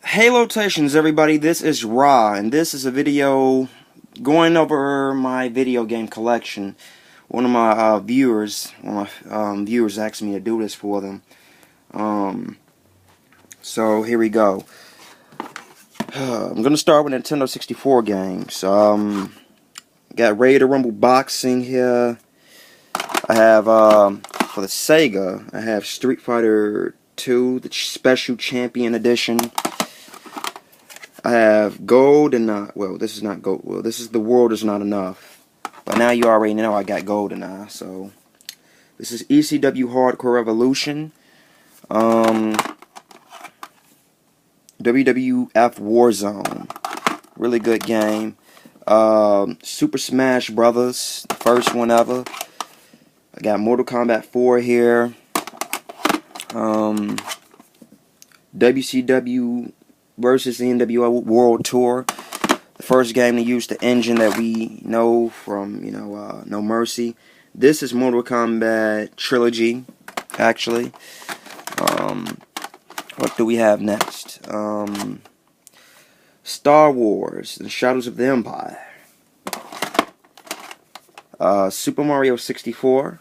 Hallotations, everybody. This is Ra, and this is a video going over my video game collection. One of my viewers asked me to do this for them. So here we go. I'm gonna start with Nintendo 64 games. Got Ready to Rumble Boxing here. I have for the Sega, I have Street Fighter 2, the Special Champion Edition. I have GoldenEye. Well, this is not Gold. Well, this is The World Is Not Enough. But now you already know I got GoldenEye. So this is ECW Hardcore Revolution. WWF Warzone. Really good game. Super Smash Brothers, the first one ever. I got Mortal Kombat 4 here. WCW versus the NWO World Tour. The first game to use the engine that we know from, No Mercy. This is Mortal Kombat Trilogy, actually. What do we have next? Star Wars, The Shadows of the Empire. Super Mario 64.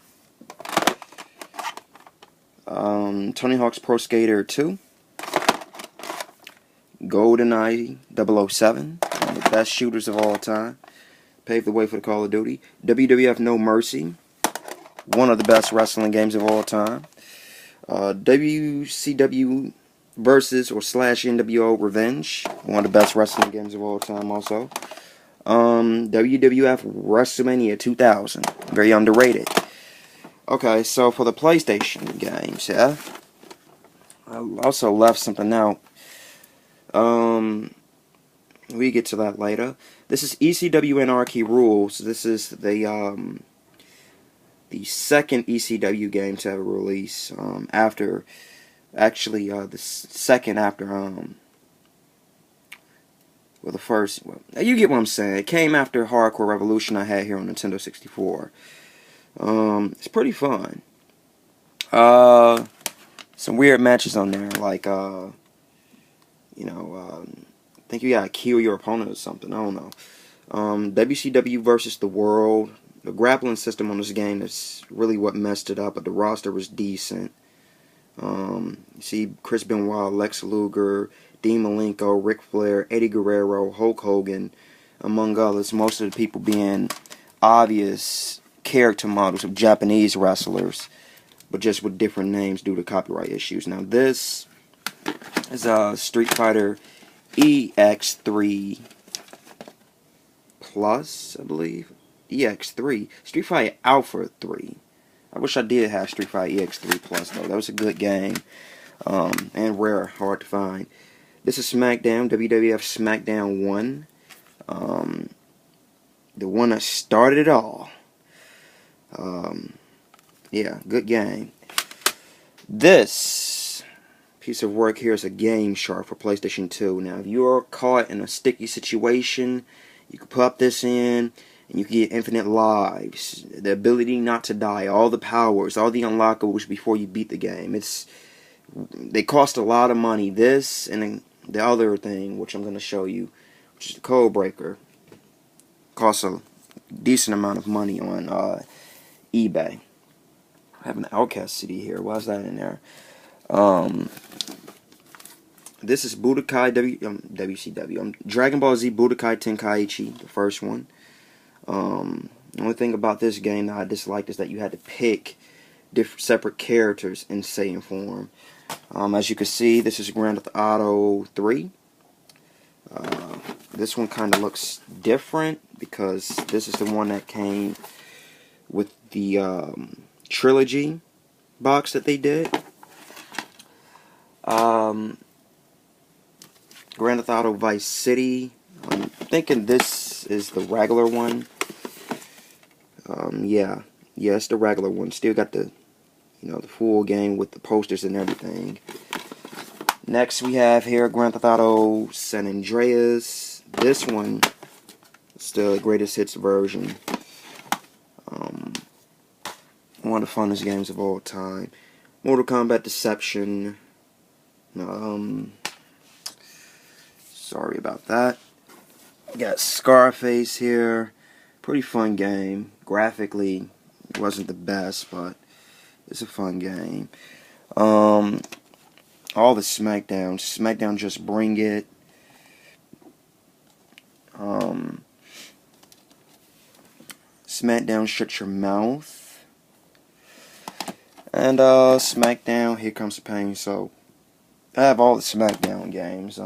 Tony Hawk's Pro Skater 2. GoldenEye 007, one of the best shooters of all time. Paved the way for the Call of Duty. WWF No Mercy, one of the best wrestling games of all time. WCW versus or slash NWO Revenge, one of the best wrestling games of all time also. WWF WrestleMania 2000, very underrated. Okay, so for the PlayStation games, yeah, I also left something out. We get to that later. This is ECW Anarchy Rules. This is the second ECW game to ever release. After, actually, the second after well, the first. Well, you get what I'm saying. It came after Hardcore Revolution I had here on Nintendo 64. It's pretty fun. Some weird matches on there, like I think you gotta kill your opponent or something. I don't know. WCW versus the World. The grappling system on this game is really what messed it up, but the roster was decent. You see Chris Benoit, Lex Luger, Dean Malenko, Ric Flair, Eddie Guerrero, Hulk Hogan, among others. Most of the people being obvious character models of Japanese wrestlers, but just with different names due to copyright issues. Now this is Street Fighter EX3 Plus, I believe. EX3. Street Fighter Alpha 3. I wish I did have Street Fighter EX3 Plus, though. That was a good game. And rare. Hard to find. This is SmackDown. WWF SmackDown 1. The one that started it all. Yeah, good game. This piece of work here is a Game Shark for PlayStation 2. Now, if you're caught in a sticky situation, you can pop this in, and you can get infinite lives, the ability not to die, all the powers, all the unlockables before you beat the game. They cost a lot of money. This and then the other thing, which I'm going to show you, which is the Code Breaker, costs a decent amount of money on eBay. I have an Outcast CD here. Why is that in there? This is Budokai WCW. Dragon Ball Z Budokai Tenkaichi, the first one. The only thing about this game that I disliked is that you had to pick separate characters in Saiyan form. As you can see, this is Grand Theft Auto 3. This one kind of looks different because this is the one that came with the trilogy box that they did. Grand Theft Auto Vice City. I'm thinking this is the regular one. Yeah, it's the regular one. Still got the, the full game with the posters and everything. Next we have here Grand Theft Auto San Andreas. This one is still the greatest hits version. One of the funnest games of all time. Mortal Kombat Deception. Sorry about that. Got Scarface here. Pretty fun game. Graphically, it wasn't the best, but it's a fun game. All the SmackDown. SmackDown Just Bring It. SmackDown Shut Your Mouth. And SmackDown Here Comes the Pain. So I have all the SmackDown games.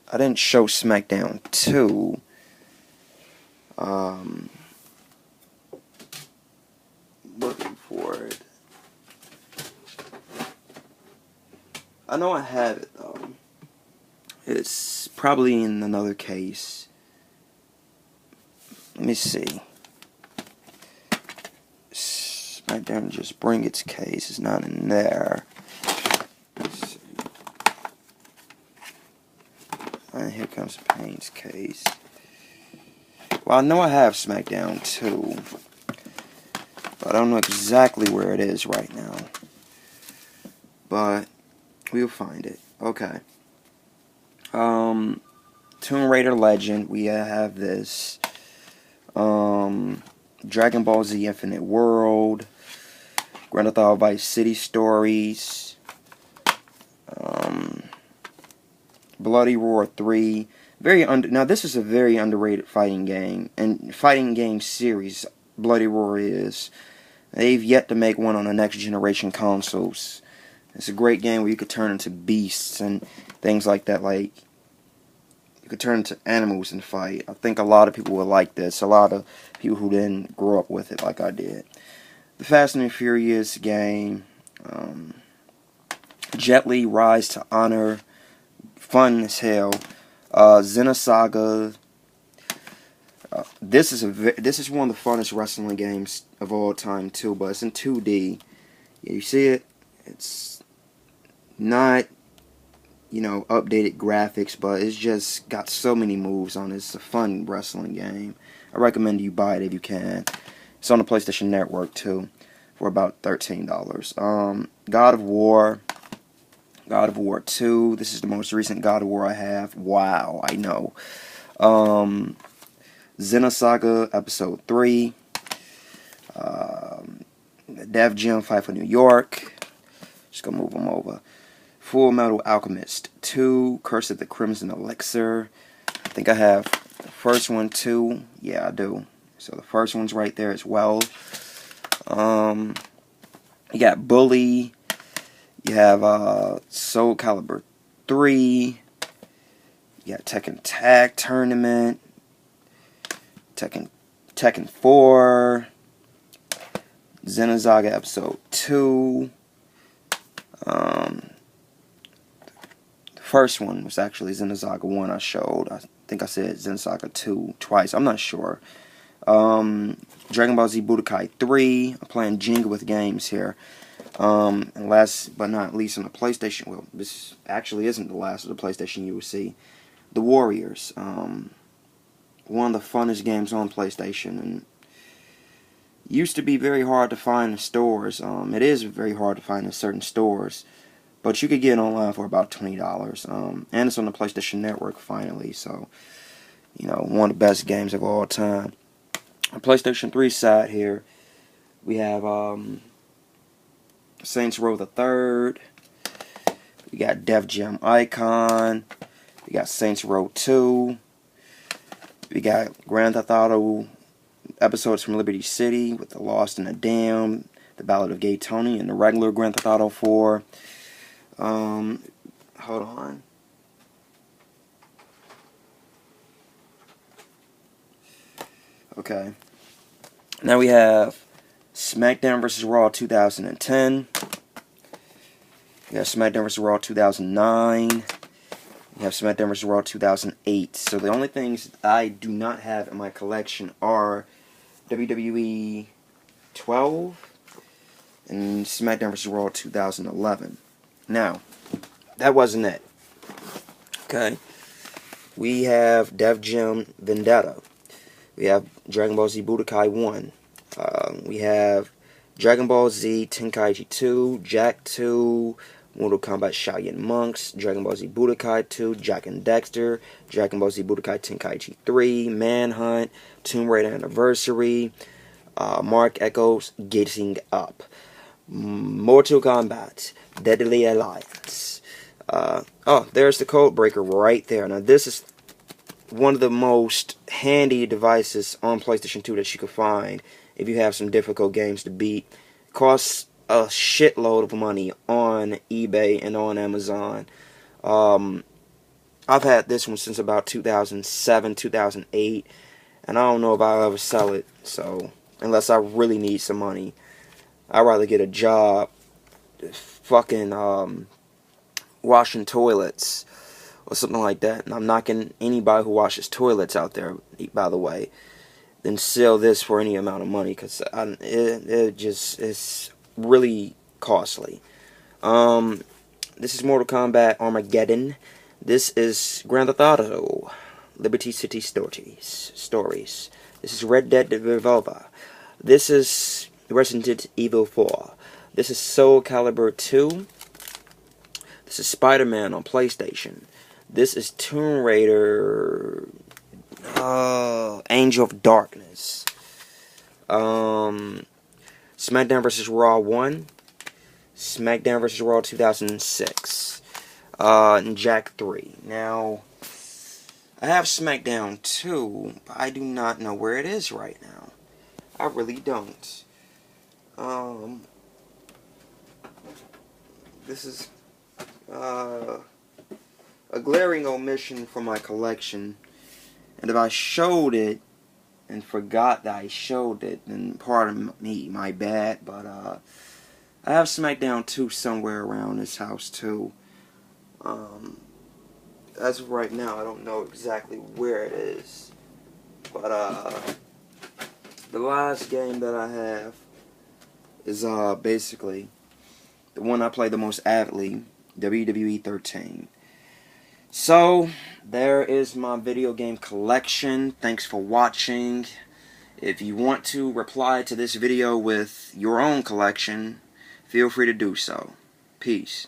I didn't show SmackDown 2. Looking for it. I know I have it though. It's probably in another case. Let me see. SmackDown Just Bring Its case is not in there. Let's see. And Here Comes the Pain's case. Well, I know I have SmackDown 2, but I don't know exactly where it is right now. But we'll find it. Okay. Tomb Raider Legend, we have this. Dragon Ball Z Infinite World, Grand Theft Auto Vice City Stories, Bloody Roar 3. Now this is a very underrated fighting game, and fighting game series. Bloody Roar is. They've yet to make one on the next generation consoles. It's a great game where you could turn into beasts and things like that. Like you could turn into animals and fight. I think a lot of people would like this. A lot of people who didn't grow up with it like I did. The Fast and Furious game. Jet Li Rise to Honor. Fun as hell. Xenosaga. This is one of the funnest wrestling games of all time too, but it's in 2D. You see it? It's not, updated graphics, but it's just got so many moves on it. It's a fun wrestling game. I recommend you buy it if you can. It's on the PlayStation Network too, for about $13. God of War. God of War 2. This is the most recent God of War I have. Wow, I know. Xenosaga Episode 3. Def Jam Fight for New York. Just gonna move them over. Full Metal Alchemist 2. Curse of the Crimson Elixir. I think I have the first one too. Yeah, I do. So the first one's right there as well. You got Bully. You have Soul Calibur 3. You got Tekken Tag Tournament. Tekken 4. Xenosaga Episode 2. The first one was actually Xenosaga 1 I showed. I think I said Xenosaga 2 twice. I'm not sure. Dragon Ball Z Budokai 3. I'm playing Jenga with games here. And last but not least on the PlayStation, well, this actually isn't the last of the PlayStation you will see. The Warriors. One of the funnest games on PlayStation, and used to be very hard to find in stores. It is very hard to find in certain stores, but you could get it online for about $20. And it's on the PlayStation Network finally, so one of the best games of all time. On PlayStation 3 side here, we have Saints Row the Third. We got Def Jam Icon. We got Saints Row 2. We got Grand Theft Auto episodes from Liberty City with the Lost and the Damned, the Ballad of Gay Tony, and the regular Grand Theft Auto 4. Hold on. Okay. Now we have SmackDown vs. Raw 2010. We have SmackDown vs. Raw 2009. We have SmackDown vs. Raw 2008. So the only things I do not have in my collection are WWE 12 and SmackDown vs. Raw 2011. Now, that wasn't it. Okay. We have Def Jam Vendetta. We have Dragon Ball Z Budokai 1. We have Dragon Ball Z Tenkaichi 2, Jack 2, Mortal Kombat Shaolin Monks, Dragon Ball Z Budokai 2, Jak and Dexter, Dragon Ball Z Budokai Tenkaichi 3, Manhunt, Tomb Raider Anniversary, Mark Echoes Getting Up, Mortal Kombat Deadly Alliance. Oh, there's the code breaker right there. Now this is one of the most handy devices on PlayStation 2 that you can find if you have some difficult games to beat. It costs a shitload of money on eBay and on Amazon. I've had this one since about 2007, 2008, and I don't know if I'll ever sell it, so unless I really need some money. I'd rather get a job fucking washing toilets or something like that, and I'm knocking anybody who washes toilets out there, by the way, than sell this for any amount of money, because it's really costly. This is Mortal Kombat Armageddon. This is Grand Theft Auto Liberty City Stories. This is Red Dead Revolver. This is Resident Evil 4. This is Soul Calibur 2. This is Spider-Man on PlayStation. This is Tomb Raider Angel of Darkness. SmackDown vs. Raw 1. SmackDown vs. Raw 2006. And Jak 3. Now, I have SmackDown 2, but I do not know where it is right now. I really don't. This is a glaring omission from my collection, and if I showed it and forgot that I showed it, then pardon me, my bad, but I have SmackDown 2 somewhere around this house too. As of right now, I don't know exactly where it is, but the last game that I have is basically the one I play the most avidly, WWE 13. So, there is my video game collection. Thanks for watching. If you want to reply to this video with your own collection, feel free to do so. Peace.